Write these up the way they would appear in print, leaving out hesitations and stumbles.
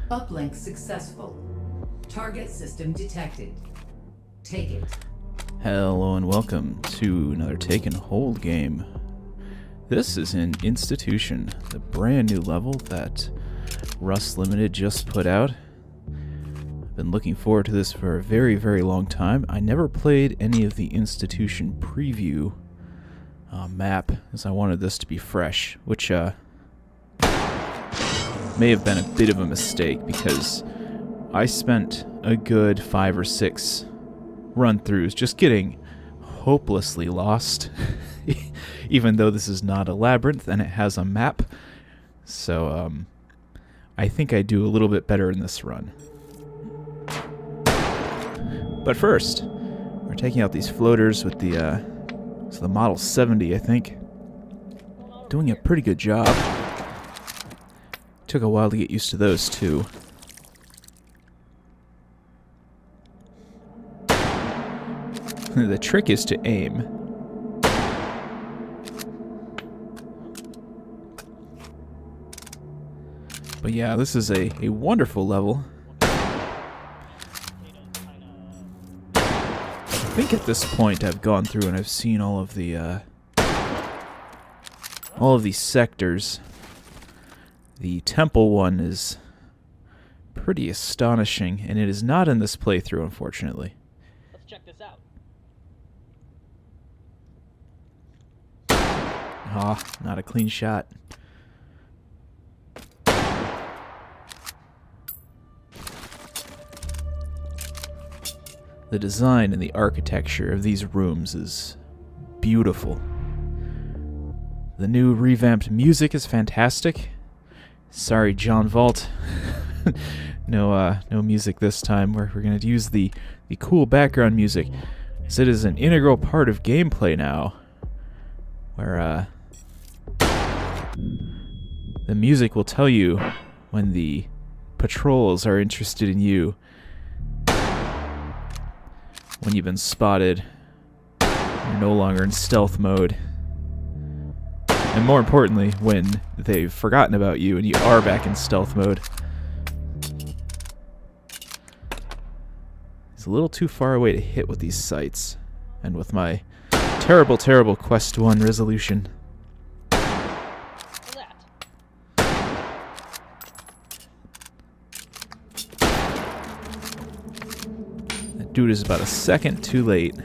Uplink successful. Target system detected. Take it. Hello and welcome to another Take and Hold game. This is in Institution, the brand new level that Rust Limited just put out. I've been looking forward to this for a very, very long time. I never played any of the Institution preview map, as I wanted this to be fresh, which may have been a bit of a mistake because I spent a good 5 or 6 run-throughs just getting hopelessly lost, even though this is not a labyrinth and it has a map. So I think I do a little bit better in this run. But first, we're taking out these floaters with the Model 70, I think. Doing a pretty good job. Took a while to get used to those too. The trick is to aim. But yeah, this is a wonderful level. I think at this point I've gone through and I've seen all of these sectors. The temple one is pretty astonishing, and it is not in this playthrough, unfortunately. Let's check this out. Ah, not a clean shot. The design and the architecture of these rooms is beautiful. The new revamped music is fantastic. Sorry, John Vault. No music this time. We're going to use the cool background music, as it is an integral part of gameplay now, where the music will tell you when the patrols are interested in you, when you've been spotted, you're no longer in stealth mode, and more importantly, when they've forgotten about you and you are back in stealth mode. It's a little too far away to hit with these sights, and with my terrible, terrible Quest 1 resolution. That dude is about a second too late.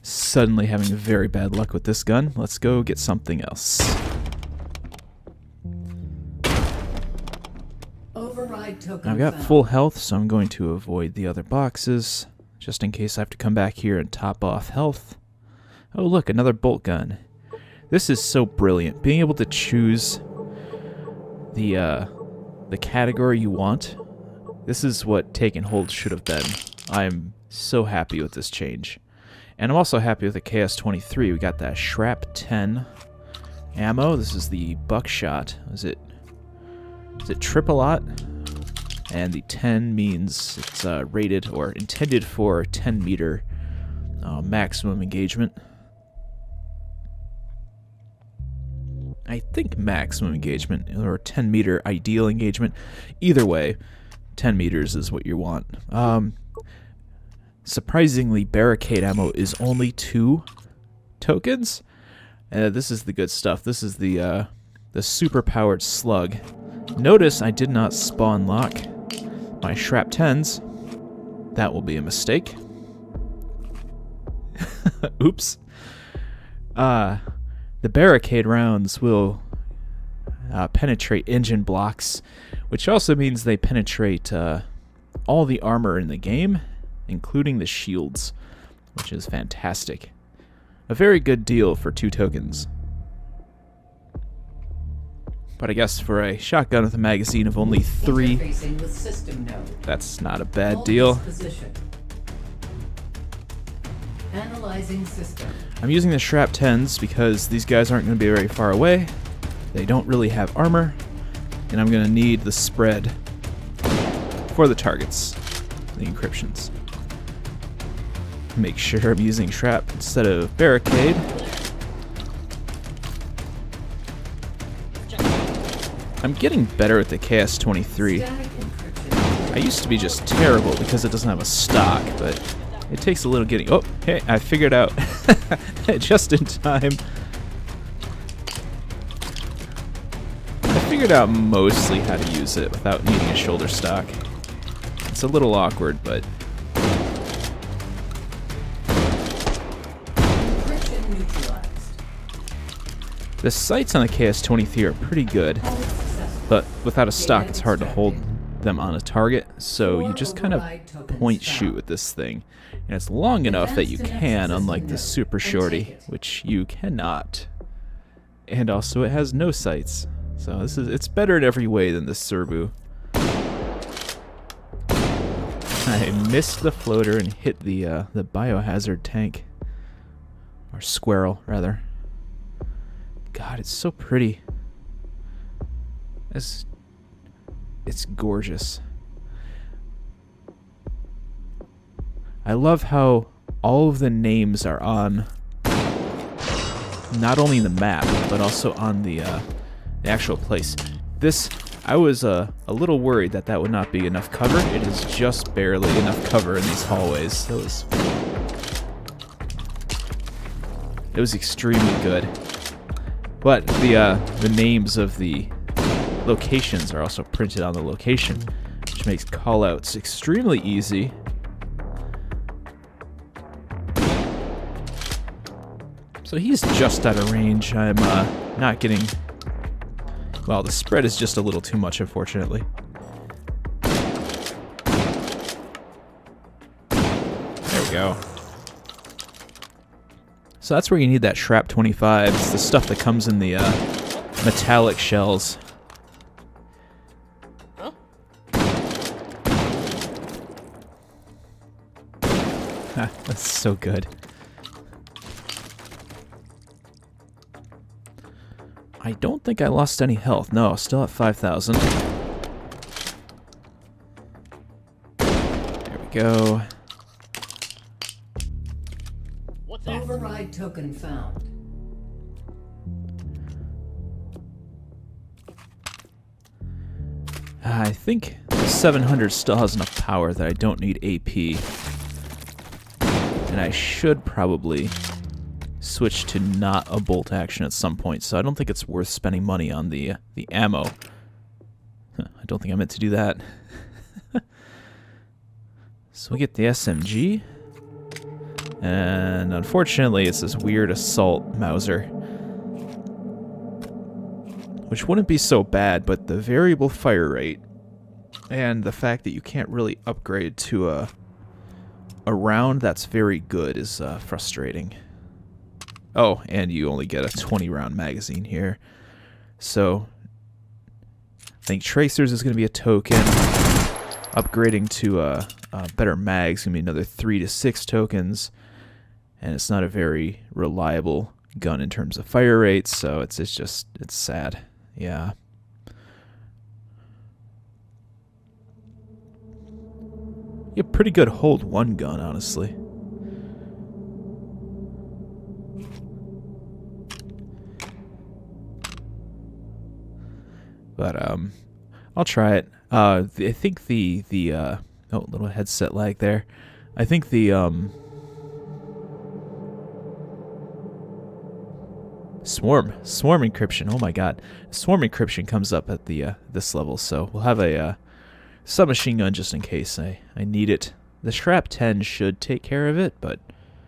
Suddenly having very bad luck with this gun. Let's go get something else. Override token I've got found. full health, so I'm going to avoid the other boxes, just in case I have to come back here and top off health. Oh look, another bolt gun. This is so brilliant. Being able to choose the category you want. This is what Take and Hold should have been. I'm so happy with this change. And I'm also happy with the KS-23. We got that Shrap 10 ammo. This is the buckshot. Is it triple-aught? And the 10 means it's rated or intended for 10-meter maximum engagement. I think maximum engagement or 10-meter ideal engagement. Either way, 10 meters is what you want. Surprisingly, barricade ammo is only 2 tokens. This is the good stuff. This is the super-powered slug. Notice I did not spawn lock my Shrap 10s. That will be a mistake. Oops. The barricade rounds will penetrate engine blocks, which also means they penetrate all the armor in the game, including the shields, which is fantastic. A very good deal for 2 tokens. But I guess for a shotgun with a magazine of only 3, Interfacing with system node. that's not a bad Hold deal. this position. Analyzing system. I'm using the Shrap 10s because these guys aren't going to be very far away. They don't really have armor, and I'm going to need the spread for the targets. the encryptions. Make sure I'm using trap instead of barricade. I'm getting better at the KS-23. I used to be just terrible because it doesn't have a stock, but it takes a little getting... Oh, hey, I figured out just in time. I figured out mostly how to use it without needing a shoulder stock. It's a little awkward, but... The sights on the KS-23 are pretty good, but without a stock it's hard to hold them on a target, so you just kind of point shoot with this thing. And it's long enough that you can, unlike the Super Shorty, which you cannot. And also it has no sights. So it's better in every way than the Serbu. I missed the floater and hit the biohazard tank. Or squirrel, rather. God, it's so pretty. It's gorgeous. I love how all of the names are on not only the map, but also on the actual place. This, I was a little worried that would not be enough cover. It is just barely enough cover in these hallways. It was extremely good. But the names of the locations are also printed on the location, which makes callouts extremely easy. So he's just out of range. I'm not getting... Well, the spread is just a little too much, unfortunately. There we go. So that's where you need that Shrap 25. It's the stuff that comes in the metallic shells. Huh? That's so good. I don't think I lost any health. No, still at 5,000. There we go. What's that? Override token found. I think the 700 still has enough power that I don't need AP. And I should probably switch to not a bolt action at some point, so I don't think it's worth spending money on the ammo. I don't think I meant to do that. So we get the SMG. And unfortunately, it's this weird assault Mauser. Which wouldn't be so bad, but the variable fire rate and the fact that you can't really upgrade to a round that's very good is frustrating. Oh, and you only get a 20-round magazine here. So I think Tracers is going to be a token. Upgrading to better mags is going to be another 3 to 6 tokens. And it's not a very reliable gun in terms of fire rates, so it's sad. Yeah. You have pretty good hold one gun, honestly. But I'll try it. I think the oh, little headset lag there. I think the Swarm encryption. Oh my god. Swarm encryption comes up at the this level, so we'll have a submachine gun just in case I need it. The Shrap 10 should take care of it, but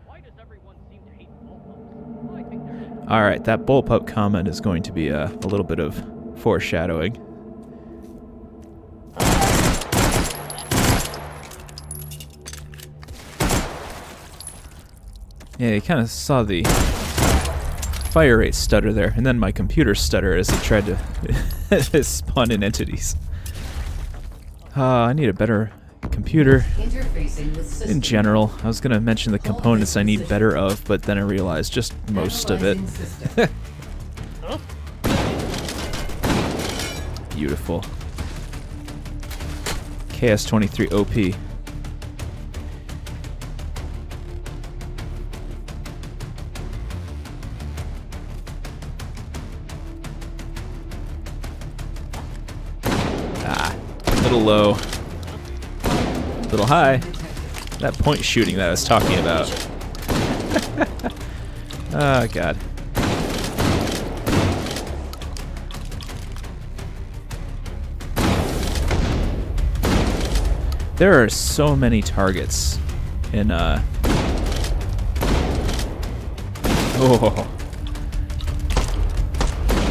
Why does everyone seem to hate bullpups? I think they're alright, that bullpup comment is going to be a little bit of foreshadowing. Yeah, you kind of saw the fire rate stutter there, and then my computer stutter as it tried to spawn in entities. I need a better computer Interfacing with system. in general. I was going to mention the components I need better of, but then I realized just most of it. Analyzing system. Huh? Beautiful. KS-23 OP. Little low. Little high. That point shooting that I was talking about. Oh, God. There are so many targets in, Oh.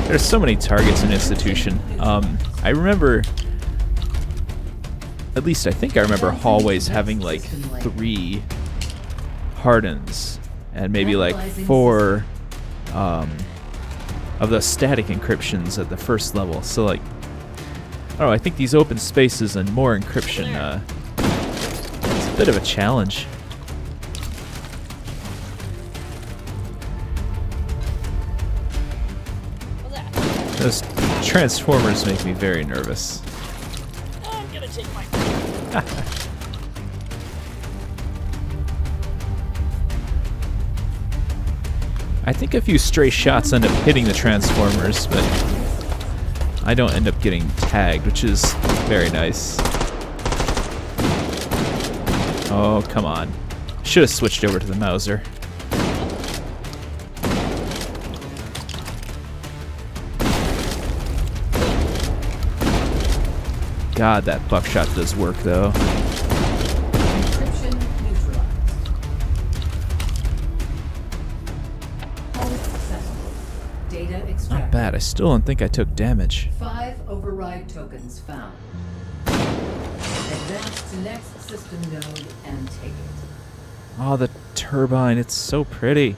There's so many targets in Institution. I remember... At least I think I remember hallways having like 3 hardens and maybe like 4 of the static encryptions at the first level. So like, I don't know, I think these open spaces and more encryption, it's a bit of a challenge. Those transformers make me very nervous. I'm gonna take my... I think a few stray shots end up hitting the transformers, but I don't end up getting tagged, which is very nice. Oh, come on. Should have switched over to the Mauser. God, that buckshot does work, though. Encryption neutralized. Hull successful. Data extracted. Not bad. I still don't think I took damage. 5 override tokens found. Advance to next system node and take it. Oh, the turbine. It's so pretty.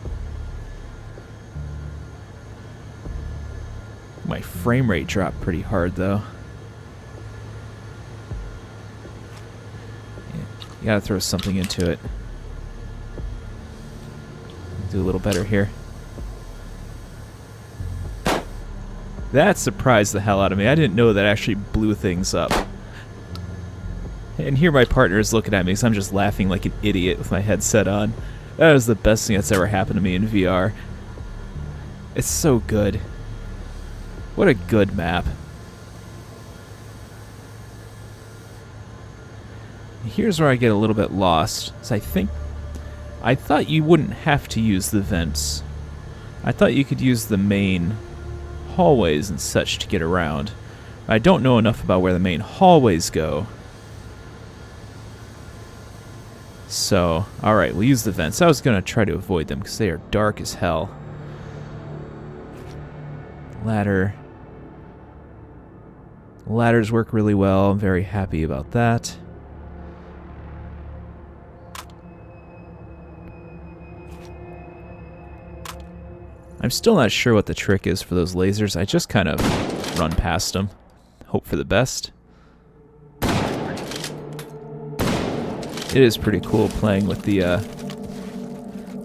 My frame rate dropped pretty hard, though. You gotta throw something into it. Do a little better here. That surprised the hell out of me. I didn't know that actually blew things up. And here my partner is looking at me because I'm just laughing like an idiot with my headset on. That is the best thing that's ever happened to me in VR. It's so good. What a good map. Here's where I get a little bit lost. So I thought you wouldn't have to use the vents. I thought you could use the main hallways and such to get around. I don't know enough about where the main hallways go. So, alright, we'll use the vents. I was going to try to avoid them because they are dark as hell. Ladder. Ladders work really well. I'm very happy about that. I'm still not sure what the trick is for those lasers. I just kind of run past them. Hope for the best. It is pretty cool playing with the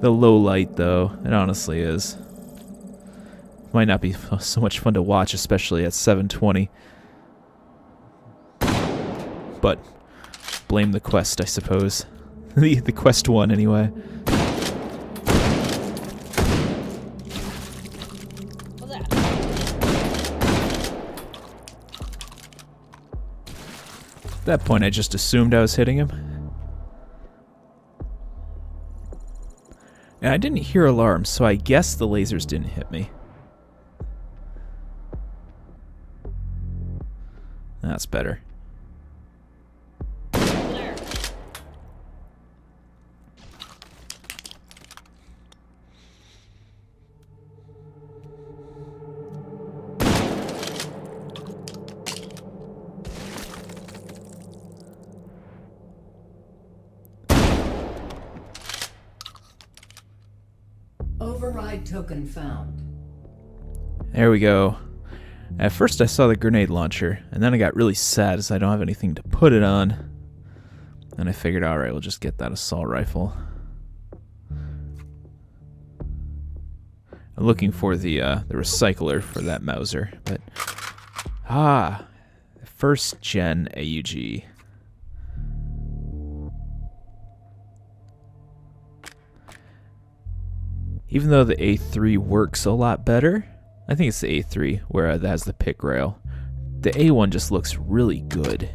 low light, though. It honestly is. Might not be so much fun to watch, especially at 720. But blame the Quest, I suppose. the Quest 1, anyway. At that point, I just assumed I was hitting him. And I didn't hear alarms, so I guess the lasers didn't hit me. That's better. There. Override token found. There we go. At first I saw the grenade launcher, and then I got really sad as I don't have anything to put it on. And I figured, alright, we'll just get that assault rifle. I'm looking for the recycler for that Mauser, but... first gen AUG. Even though the A3 works a lot better, I think it's the A3 where that has the pick rail. The A1 just looks really good.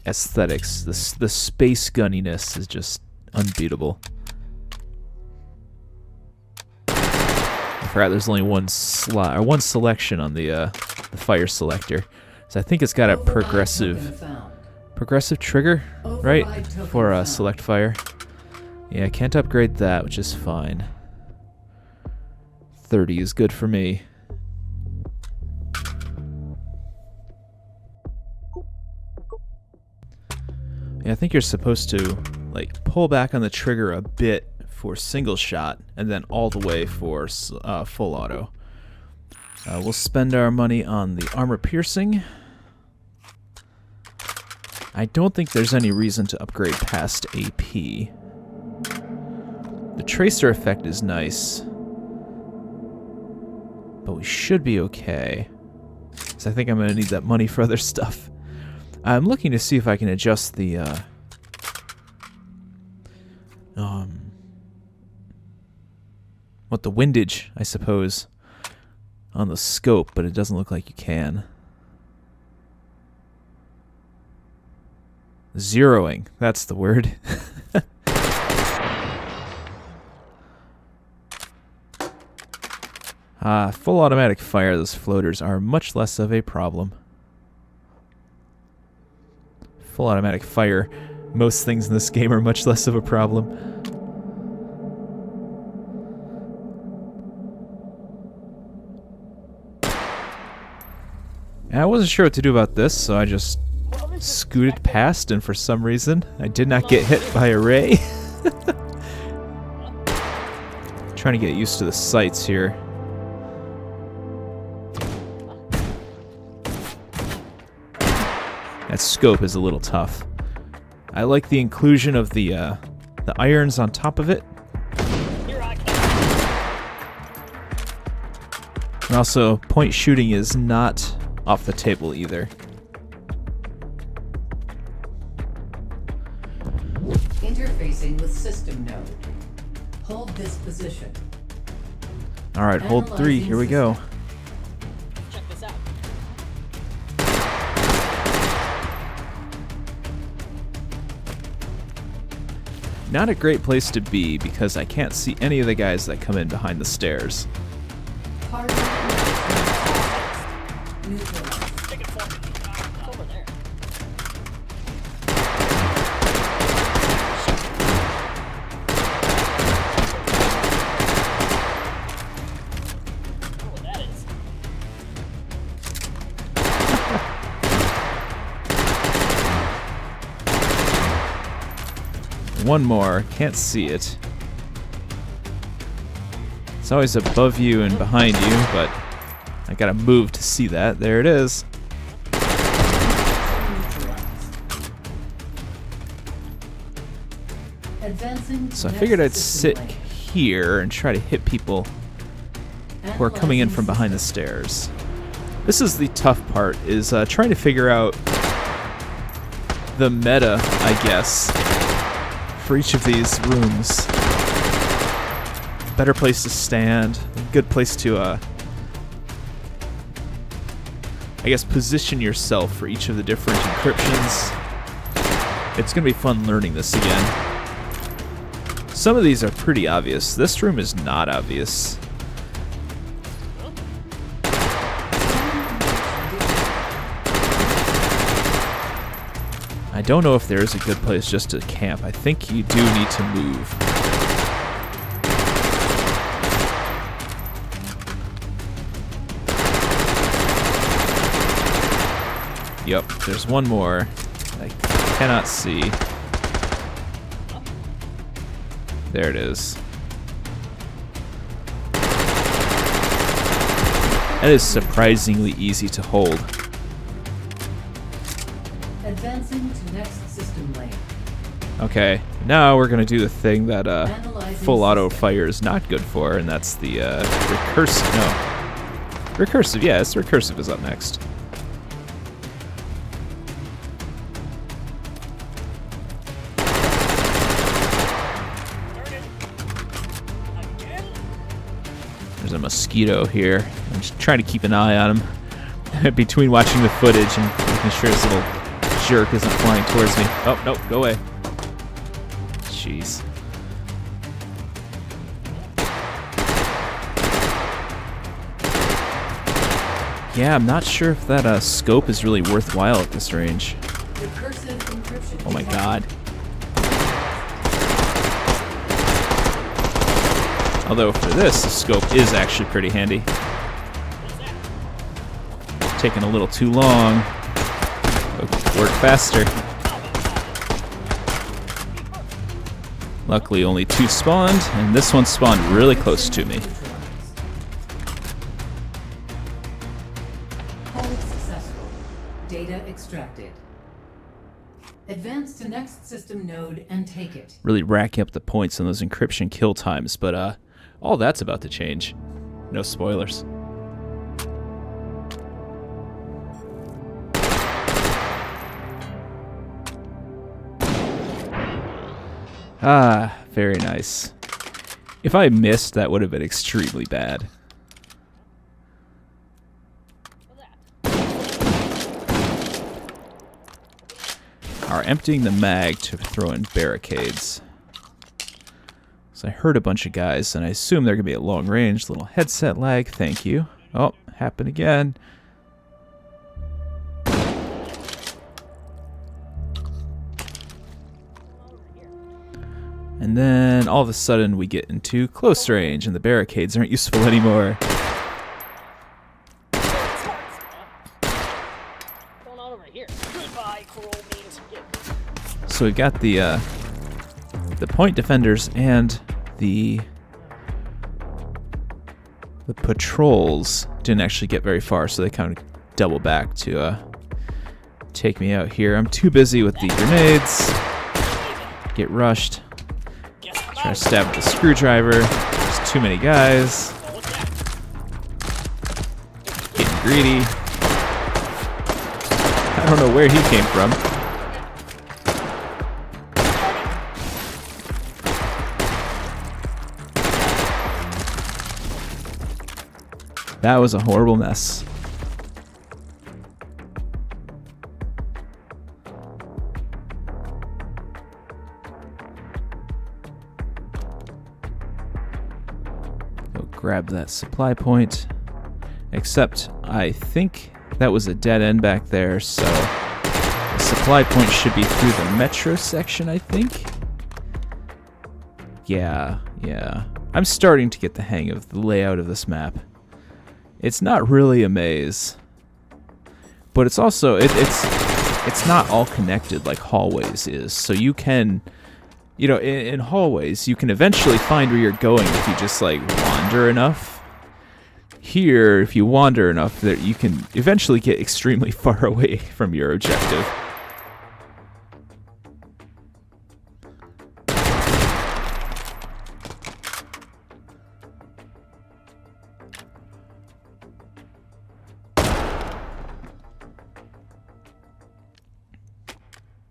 aesthetics. The space gunniness is just unbeatable. I forgot there's only one slot or one selection on the fire selector, so I think it's got a progressive trigger, right, for select fire. Yeah, I can't upgrade that, which is fine. 30 is good for me. Yeah, I think you're supposed to like pull back on the trigger a bit for single shot and then all the way for full auto. We'll spend our money on the armor piercing. I don't think there's any reason to upgrade past AP. The tracer effect is nice, but we should be okay. So I think I'm going to need that money for other stuff. I'm looking to see if I can adjust the the windage, I suppose, on the scope, but it doesn't look like you can. Zeroing, that's the word. Full automatic fire, those floaters are much less of a problem. Full automatic fire, most things in this game are much less of a problem. I wasn't sure what to do about this, so I just scooted past, and for some reason, I did not get hit by a ray. Trying to get used to the sights here. That scope is a little tough. I like the inclusion of the irons on top of it. And also, point shooting is not off the table either. Interfacing with system node. Hold this position. Alright, hold 3, here we go. Check this out. Not a great place to be because I can't see any of the guys that come in behind the stairs. Take it for me. It's over there. I don't know what that is. One more, can't see it. It's always above you and behind you, but I gotta move to see that. There it is. So I figured I'd sit here and try to hit people who are coming in from behind the stairs. This is the tough part, is trying to figure out the meta, I guess, for each of these rooms. Better place to stand, good place to, I guess, position yourself for each of the different encryptions. It's gonna be fun learning this again. Some of these are pretty obvious. This room is not obvious. I don't know if there is a good place just to camp. I think you do need to move. Yep, there's one more I cannot see. There it is. That is surprisingly easy to hold. Advancing to next system lane. Okay, now we're gonna do the thing that full auto fire is not good for, and that's the recursive. No, recursive. Yes, recursive is up next. There's a mosquito here. I'm just trying to keep an eye on him between watching the footage and making sure his little jerk isn't flying towards me. Oh, no, go away. Jeez. Yeah, I'm not sure if that scope is really worthwhile at this range. Recursive encryption. Oh my god. Although for this, the scope is actually pretty handy. Taking a little too long. Work faster. Luckily only 2 spawned, and this one spawned really close to me. Hold successful. Data extracted. Advance to next system node and take it. Really racking up the points on those encryption kill times, but all that's about to change. No spoilers. Ah, very nice. If I missed, that would have been extremely bad. Are emptying the mag to throw in barricades. So I heard a bunch of guys, and I assume they're going to be at long range. Little headset lag, thank you. Oh, happened again. And then all of a sudden we get into close range and the barricades aren't useful anymore. What's going on over here? Goodbye, coral beans. So we've got the point defenders and the patrols didn't actually get very far, so they kind of double back to take me out here. I'm too busy with the grenades. Get rushed. Try to stab with the screwdriver. There's too many guys. Getting greedy. I don't know where he came from. That was a horrible mess. Grab that supply point. Except I think that was a dead end back there, so the supply point should be through the metro section, I think. Yeah. I'm starting to get the hang of the layout of this map. It's not really a maze, but it's also it's not all connected like hallways is. So you can, you know, in hallways, you can eventually find where you're going if you just, like, wander enough. Here, if you wander enough, that you can eventually get extremely far away from your objective.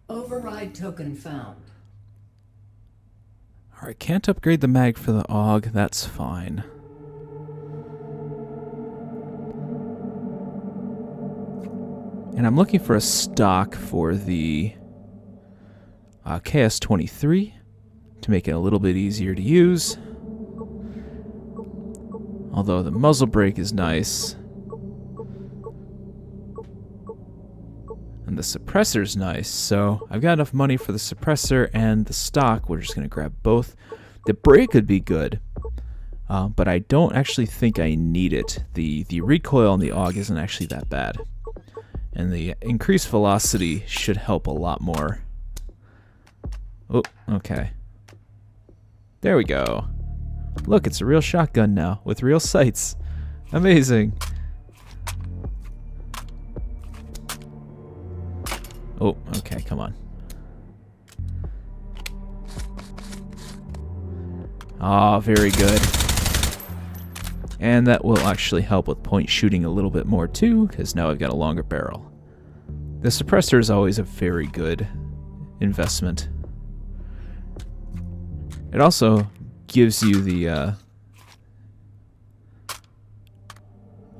Override token found. Alright, can't upgrade the mag for the AUG, that's fine. And I'm looking for a stock for the KS-23 to make it a little bit easier to use. Although the muzzle brake is nice. And the suppressor's nice, so I've got enough money for the suppressor and the stock. We're just going to grab both. The brake would be good, but I don't actually think I need it. The recoil on the AUG isn't actually that bad. And the increased velocity should help a lot more. Oh, okay. There we go. Look, it's a real shotgun now, with real sights. Amazing. Oh, okay, come on. Ah, very good. And that will actually help with point shooting a little bit more too, because now I've got a longer barrel. The suppressor is always a very good investment. It also gives you the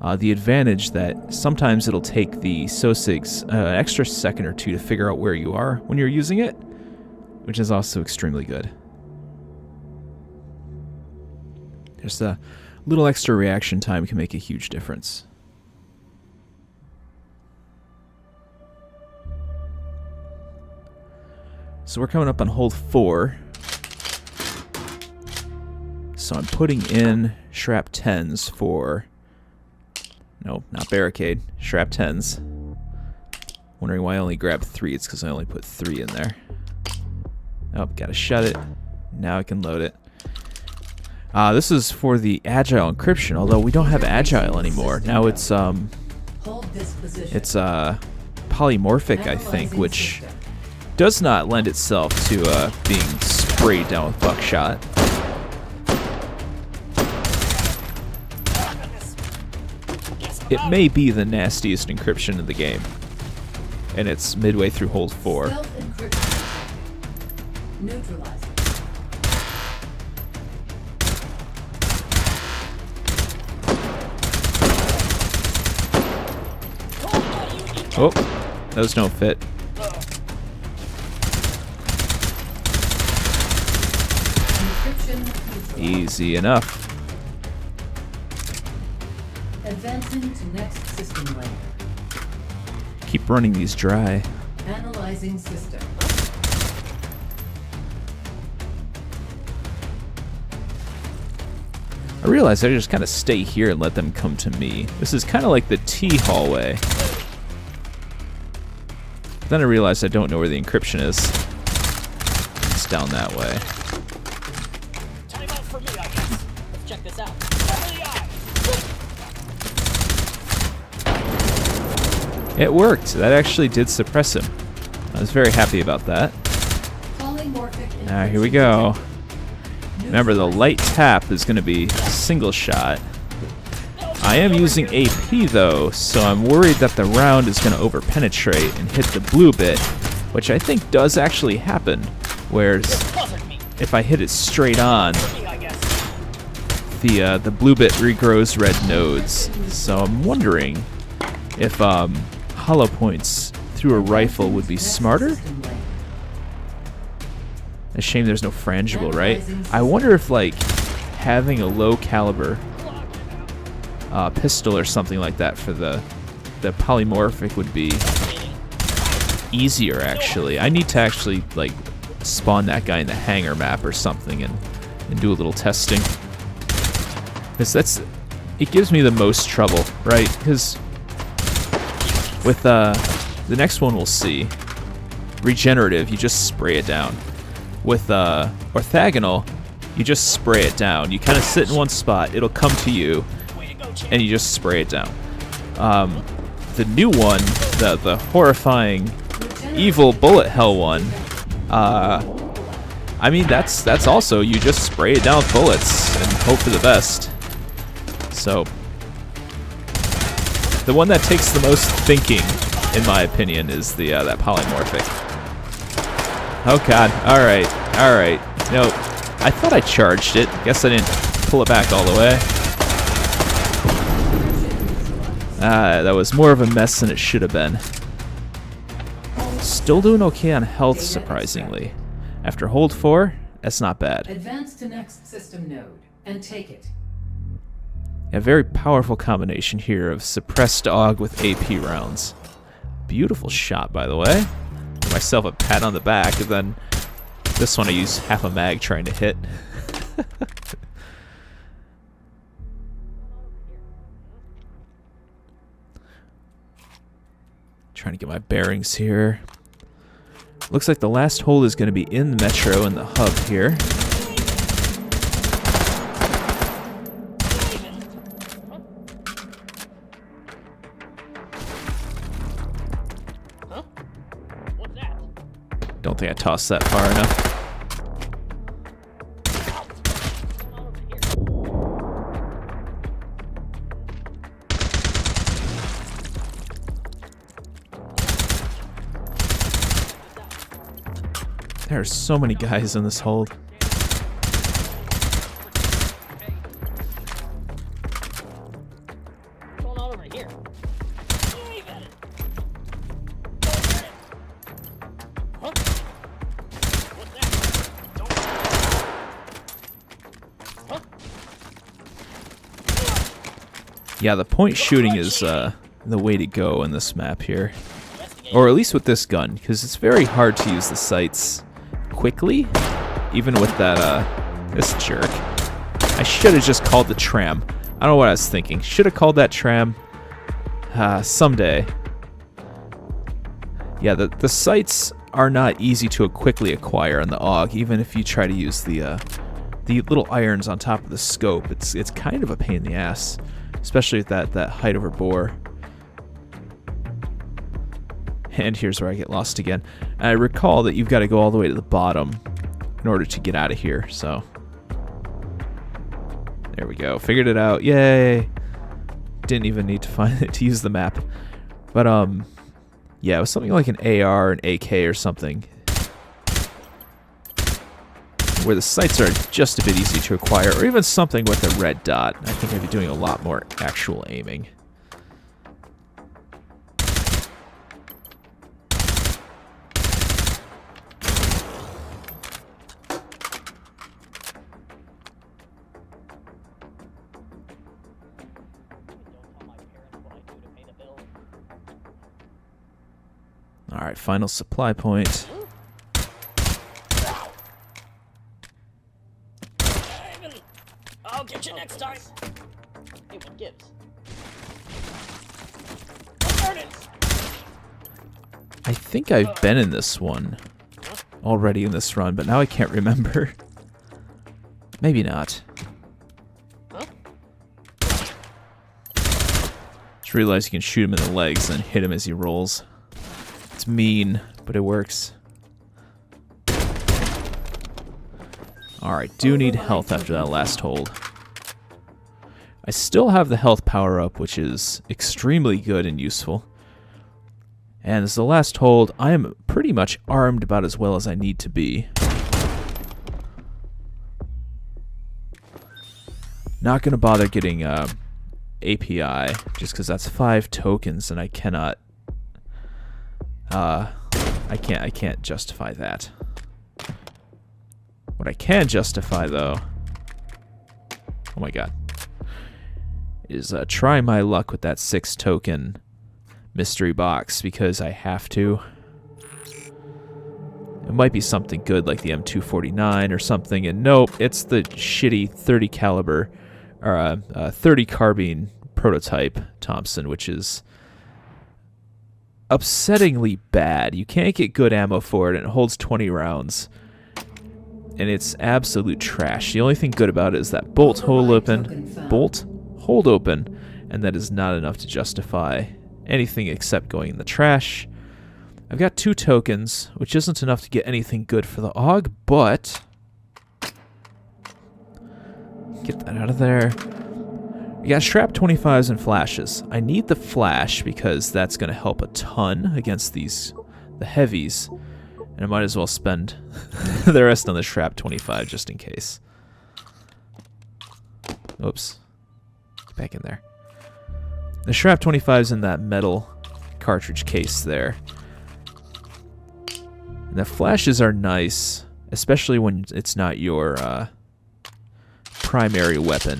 The advantage that sometimes it'll take the SOSIGs an extra second or two to figure out where you are when you're using it, which is also extremely good. Just a little extra reaction time can make a huge difference. So we're coming up on hold 4. So I'm putting in Shrap 10s for... No, not barricade. Shrap 10s. Wondering why I only grabbed 3. It's because I only put 3 in there. Oh, gotta shut it. Now I can load it. This is for the agile encryption, although we don't have agile anymore. Now it's polymorphic, I think, which does not lend itself to being sprayed down with buckshot. It may be the nastiest encryption in the game, and it's midway through hold 4. Oh, those don't fit. Easy enough. Advancing to next system layer. Keep running these dry. Analyzing system. I realize I just kind of stay here and let them come to me. This is kind of like the T hallway. Then I realized I don't know where the encryption is. It's down that way. Time out for me, I guess. Let's check this out. It worked. That actually did suppress him. I was very happy about that. Now here we go. Remember, the light tap is going to be single shot. I am using AP though, so I'm worried that the round is going to over-penetrate and hit the blue bit, which I think does actually happen. Whereas if I hit it straight on, the blue bit regrows red nodes. So I'm wondering if hollow points through a rifle would be smarter. A shame there's no frangible, right? I wonder if like having a low caliber pistol or something like that for the polymorphic would be easier actually. I need to actually like spawn that guy in the hangar map or something and do a little testing. Because it gives me the most trouble, right? Because with the next one we'll see, regenerative, you just spray it down. With orthogonal, you just spray it down. You kind of sit in one spot, it'll come to you, and you just spray it down. The new one, the horrifying, evil bullet hell one, I mean that's also, you just spray it down with bullets and hope for the best. So the one that takes the most thinking, in my opinion, is the that polymorphic. Oh god, alright. No, I thought I charged it. Guess I didn't pull it back all the way. That was more of a mess than it should have been. Still doing okay on health, surprisingly. After hold 4, that's not bad. Advance to next system node and take it. A very powerful combination here of suppressed AUG with AP rounds. Beautiful shot, by the way. Give myself a pat on the back, and then this one I use half a mag trying to hit. Trying to get my bearings here. Looks like the last hold is going to be in the metro in the hub here. Don't think I tossed that far enough. There are so many guys in this hold. What's that? Don't. Huh? Yeah, the point shooting is the way to go in this map here. Or at least with this gun, because it's very hard to use the sights quickly, even with that, this jerk. I should have just called the tram. I don't know what I was thinking. Should have called that tram. Someday. Yeah, the sights are not easy to quickly acquire on the AUG, even if you try to use the little irons on top of the scope. It's kind of a pain in the ass, especially with that height over bore. And here's where I get lost again. I recall that you've got to go all the way to the bottom in order to get out of here, so... There we go. Figured it out. Yay! Didn't even need to find it to use the map. But, yeah, it was something like an AR, an AK, or something. Where the sights are just a bit easy to acquire, or even something with a red dot. I think I'd be doing a lot more actual aiming. Alright, final supply point. I'll get you next time. Hey, what gives? I think I've been in this one already in this run, but now I can't remember. Maybe not. Just realized you can shoot him in the legs and hit him as he rolls. It's mean, but it works. Alright, do need health after that last hold. I still have the health power up, which is extremely good and useful. And as the last hold, I am pretty much armed about as well as I need to be. Not gonna bother getting API, just because that's 5 tokens and I cannot... I can't justify that. What I can justify, though... Oh my god. Is try my luck with that 6 token mystery box, because I have to. It might be something good like the M249 or something, and nope, it's the shitty 30 caliber, or 30 carbine prototype Thompson, which is upsettingly bad. You can't get good ammo for it, and it holds 20 rounds. And it's absolute trash. The only thing good about it is that bolt hold open, and that is not enough to justify anything except going in the trash. I've got 2 tokens, which isn't enough to get anything good for the AUG, but... Get that out of there. We got strap 25s and flashes. I need the flash because that's going to help a ton against the heavies. And I might as well spend the rest on the strap 25 just in case. Oops. Get back in there. The strap 25's in that metal cartridge case there. And the flashes are nice, especially when it's not your primary weapon.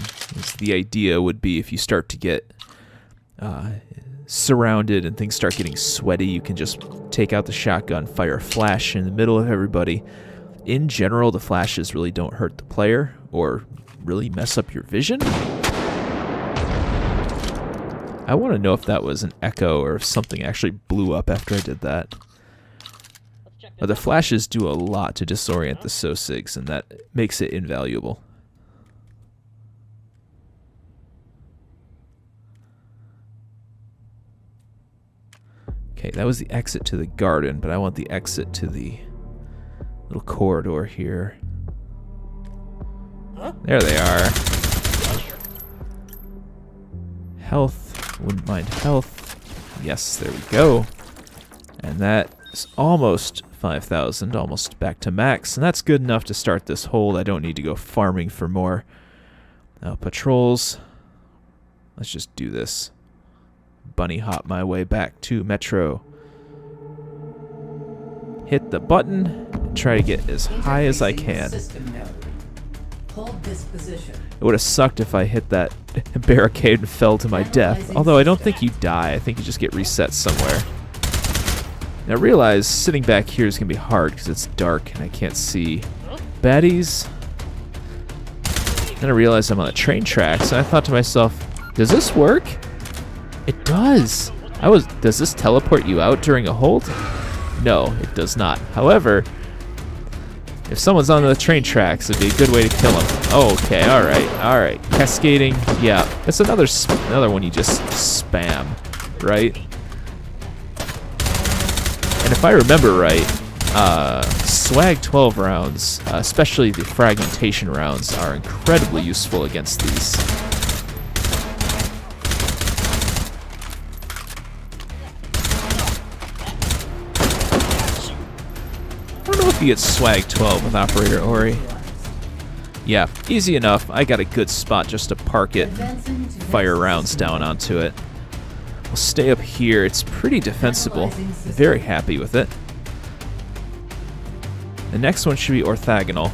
The idea would be if you start to get surrounded and things start getting sweaty, you can just take out the shotgun, fire a flash in the middle of everybody. In general, the flashes really don't hurt the player or really mess up your vision. I want to know if that was an echo or if something actually blew up after I did that. But the flashes do a lot to disorient the SOSIGs, and that makes it invaluable. Okay, that was the exit to the garden, but I want the exit to the little corridor here. There they are. Health. Wouldn't mind health. Yes, there we go. And that is almost 5,000, almost back to max. And that's good enough to start this hold. I don't need to go farming for more patrols. Let's just do this. Bunny hop my way back to Metro. hit the button, try to get as high as I can. System node. Hold this position. It would have sucked if I hit that barricade and fell to my death. Although I don't think you die. I think you just get reset somewhere. Now I realize sitting back here is going to be hard because it's dark and I can't see baddies. Then I realized I'm on the train tracks and I thought to myself, does this work? It does. Does this teleport you out during a hold? No, it does not. However, if someone's on the train tracks, it'd be a good way to kill them. Oh, okay, alright. Cascading, yeah. That's another one you just spam, right? And if I remember right, swag 12 rounds, especially the fragmentation rounds, are incredibly useful against these. I don't know if you get swag 12 with Operator Ori. Yeah, easy enough. I got a good spot just to park it and fire rounds down onto it. We'll stay up here. It's pretty defensible. Very happy with it. The next one should be orthogonal,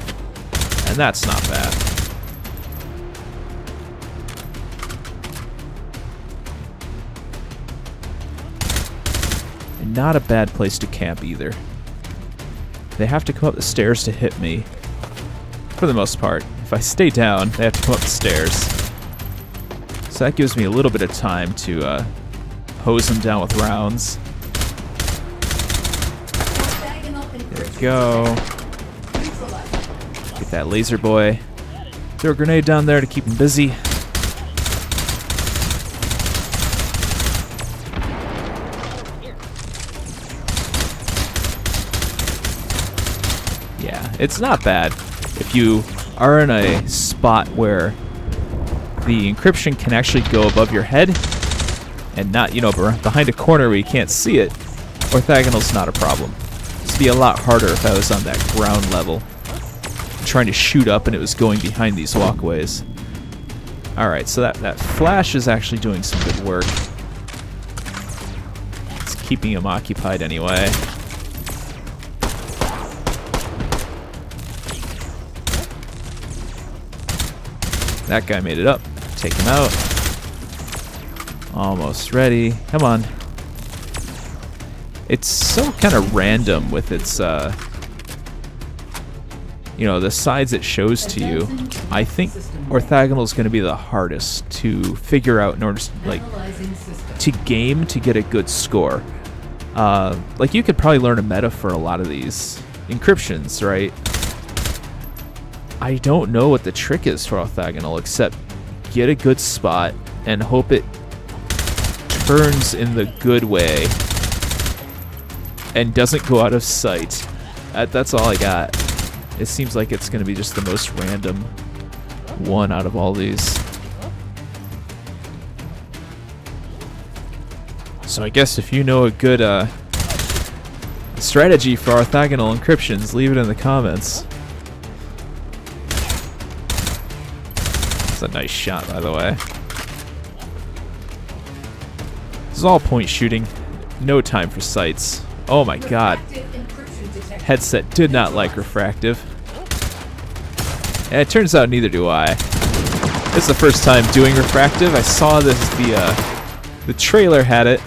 and that's not bad. And not a bad place to camp either. They have to come up the stairs to hit me, for the most part. If I stay down, they have to come up the stairs. So that gives me a little bit of time to hose them down with rounds. There we go. Get that laser boy. Throw a grenade down there to keep him busy. Yeah, it's not bad. If you are in a spot where the encryption can actually go above your head and not, you know, behind a corner where you can't see it, orthogonal's not a problem. It'd be a lot harder if I was on that ground level, trying to shoot up and it was going behind these walkways. Alright, so that flash is actually doing some good work. It's keeping him occupied anyway. That guy made it up. Take him out. Almost ready. Come on. It's so kind of random with its, you know, the sides it shows to you. I think orthogonal is going to be the hardest to figure out in order to, like, to game to get a good score. Like, you could probably learn a meta for a lot of these encryptions, right? I don't know what the trick is for orthogonal, except get a good spot and hope it turns in the good way and doesn't go out of sight. That's all I got. It seems like it's going to be just the most random one out of all these. So I guess if you know a good strategy for orthogonal encryptions, leave it in the comments. That's a nice shot, by the way. This is all point shooting. No time for sights. Oh my god. Headset did not like refractive. And it turns out neither do I. This is the first time doing refractive. I saw this, the trailer had it.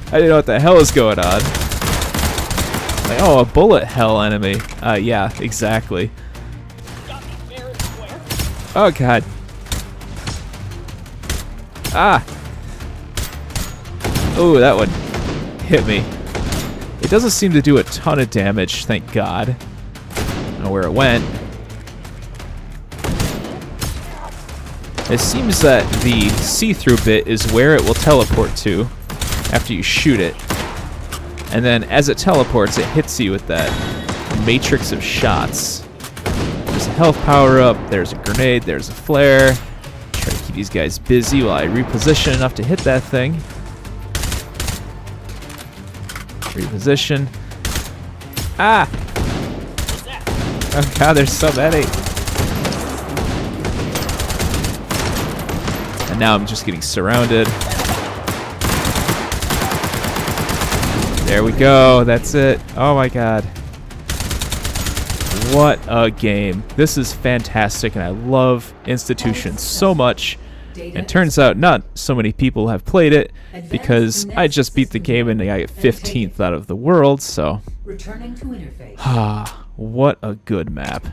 I didn't know what the hell is going on. Like, oh, a bullet hell enemy. Yeah, exactly. Oh god. Ah! Oh, that one hit me. It doesn't seem to do a ton of damage, thank god. I don't know where it went. It seems that the see-through bit is where it will teleport to after you shoot it. And then as it teleports, it hits you with that matrix of shots. There's a health power-up, there's a grenade, there's a flare. Try to keep these guys busy while I reposition enough to hit that thing. Reposition. Ah! Oh god, there's so many. And now I'm just getting surrounded. There we go. That's it. Oh my god. What a game. This is fantastic, and I love Institution so much. And turns out not so many people have played it because I just beat the game and I get 15th out of the world, so. Returning to interface. Ah, what a good map.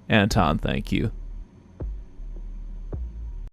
Anton, thank you.